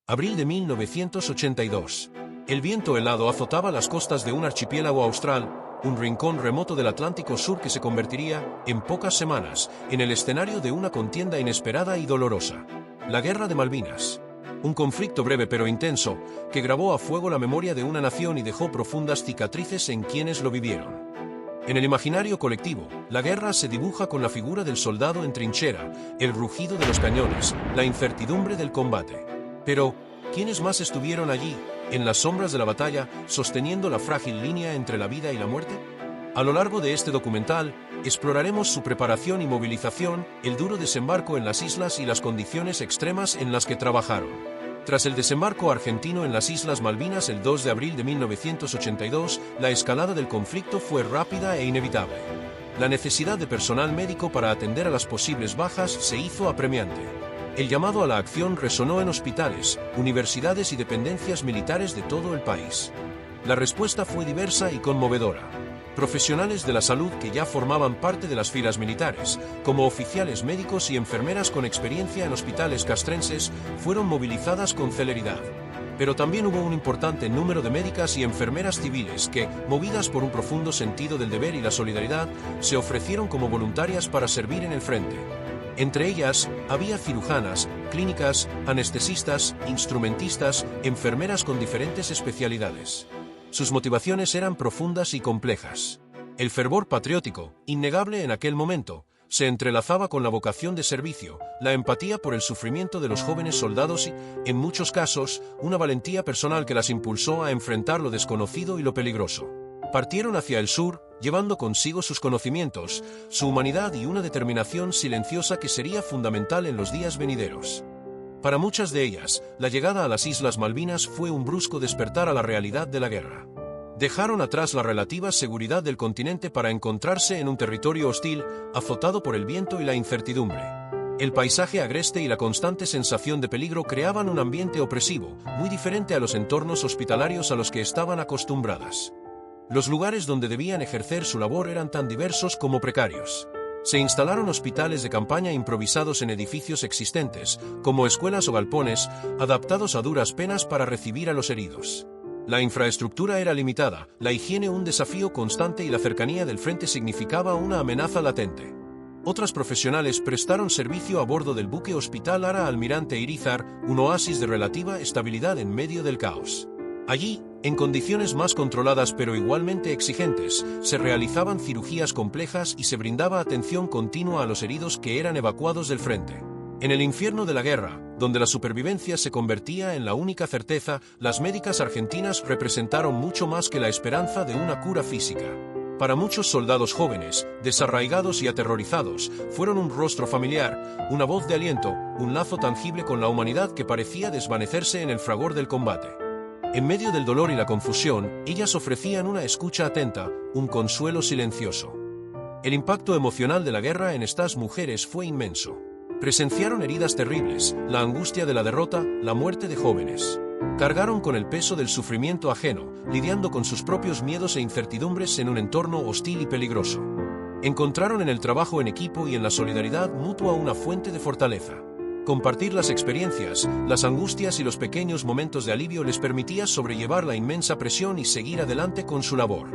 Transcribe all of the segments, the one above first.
Abril de 1982. El viento helado azotaba las costas de un archipiélago austral, un rincón remoto del Atlántico Sur que se convertiría, en pocas semanas, en el escenario de una contienda inesperada y dolorosa. La Guerra de Malvinas. Un conflicto breve pero intenso, que grabó a fuego la memoria de una nación y dejó profundas cicatrices en quienes lo vivieron. En el imaginario colectivo, la guerra se dibuja con la figura del soldado en trinchera, el rugido de los cañones, la incertidumbre del combate. Pero, ¿quiénes más estuvieron allí, en las sombras de la batalla, sosteniendo la frágil línea entre la vida y la muerte? A lo largo de este documental, exploraremos su preparación y movilización, el duro desembarco en las islas y las condiciones extremas en las que trabajaron. Tras el desembarco argentino en las Islas Malvinas el 2 de abril de 1982, la escalada del conflicto fue rápida e inevitable. La necesidad de personal médico para atender a las posibles bajas se hizo apremiante. El llamado a la acción resonó en hospitales, universidades y dependencias militares de todo el país. La respuesta fue diversa y conmovedora. Profesionales de la salud que ya formaban parte de las filas militares, como oficiales médicos y enfermeras con experiencia en hospitales castrenses, fueron movilizadas con celeridad. Pero también hubo un importante número de médicas y enfermeras civiles que, movidas por un profundo sentido del deber y la solidaridad, se ofrecieron como voluntarias para servir en el frente. Entre ellas, había cirujanas, clínicas, anestesistas, instrumentistas, enfermeras con diferentes especialidades. Sus motivaciones eran profundas y complejas. El fervor patriótico, innegable en aquel momento, se entrelazaba con la vocación de servicio, la empatía por el sufrimiento de los jóvenes soldados y, en muchos casos, una valentía personal que las impulsó a enfrentar lo desconocido y lo peligroso. Partieron hacia el sur, llevando consigo sus conocimientos, su humanidad y una determinación silenciosa que sería fundamental en los días venideros. Para muchas de ellas, la llegada a las Islas Malvinas fue un brusco despertar a la realidad de la guerra. Dejaron atrás la relativa seguridad del continente para encontrarse en un territorio hostil, azotado por el viento y la incertidumbre. El paisaje agreste y la constante sensación de peligro creaban un ambiente opresivo, muy diferente a los entornos hospitalarios a los que estaban acostumbradas. Los lugares donde debían ejercer su labor eran tan diversos como precarios. Se instalaron hospitales de campaña improvisados en edificios existentes, como escuelas o galpones, adaptados a duras penas para recibir a los heridos. La infraestructura era limitada, la higiene un desafío constante y la cercanía del frente significaba una amenaza latente. Otras profesionales prestaron servicio a bordo del buque hospital Ara Almirante Irizar, un oasis de relativa estabilidad en medio del caos. Allí, en condiciones más controladas pero igualmente exigentes, se realizaban cirugías complejas y se brindaba atención continua a los heridos que eran evacuados del frente. En el infierno de la guerra, donde la supervivencia se convertía en la única certeza, las médicas argentinas representaron mucho más que la esperanza de una cura física. Para muchos soldados jóvenes, desarraigados y aterrorizados, fueron un rostro familiar, una voz de aliento, un lazo tangible con la humanidad que parecía desvanecerse en el fragor del combate. En medio del dolor y la confusión, ellas ofrecían una escucha atenta, un consuelo silencioso. El impacto emocional de la guerra en estas mujeres fue inmenso. Presenciaron heridas terribles, la angustia de la derrota, la muerte de jóvenes. Cargaron con el peso del sufrimiento ajeno, lidiando con sus propios miedos e incertidumbres en un entorno hostil y peligroso. Encontraron en el trabajo en equipo y en la solidaridad mutua una fuente de fortaleza. Compartir las experiencias, las angustias y los pequeños momentos de alivio les permitía sobrellevar la inmensa presión y seguir adelante con su labor.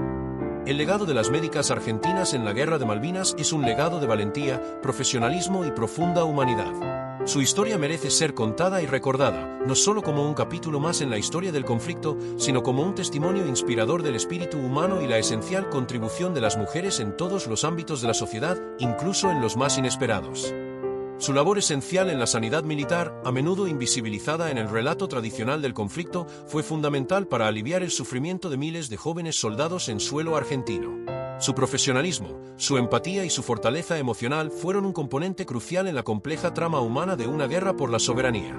El legado de las médicas argentinas en la Guerra de Malvinas es un legado de valentía, profesionalismo y profunda humanidad. Su historia merece ser contada y recordada, no solo como un capítulo más en la historia del conflicto, sino como un testimonio inspirador del espíritu humano y la esencial contribución de las mujeres en todos los ámbitos de la sociedad, incluso en los más inesperados. Su labor esencial en la sanidad militar, a menudo invisibilizada en el relato tradicional del conflicto, fue fundamental para aliviar el sufrimiento de miles de jóvenes soldados en suelo argentino. Su profesionalismo, su empatía y su fortaleza emocional fueron un componente crucial en la compleja trama humana de una guerra por la soberanía.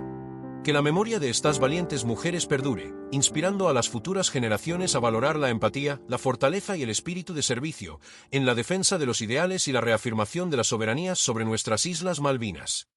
Que la memoria de estas valientes mujeres perdure, inspirando a las futuras generaciones a valorar la empatía, la fortaleza y el espíritu de servicio, en la defensa de los ideales y la reafirmación de la soberanía sobre nuestras Islas Malvinas.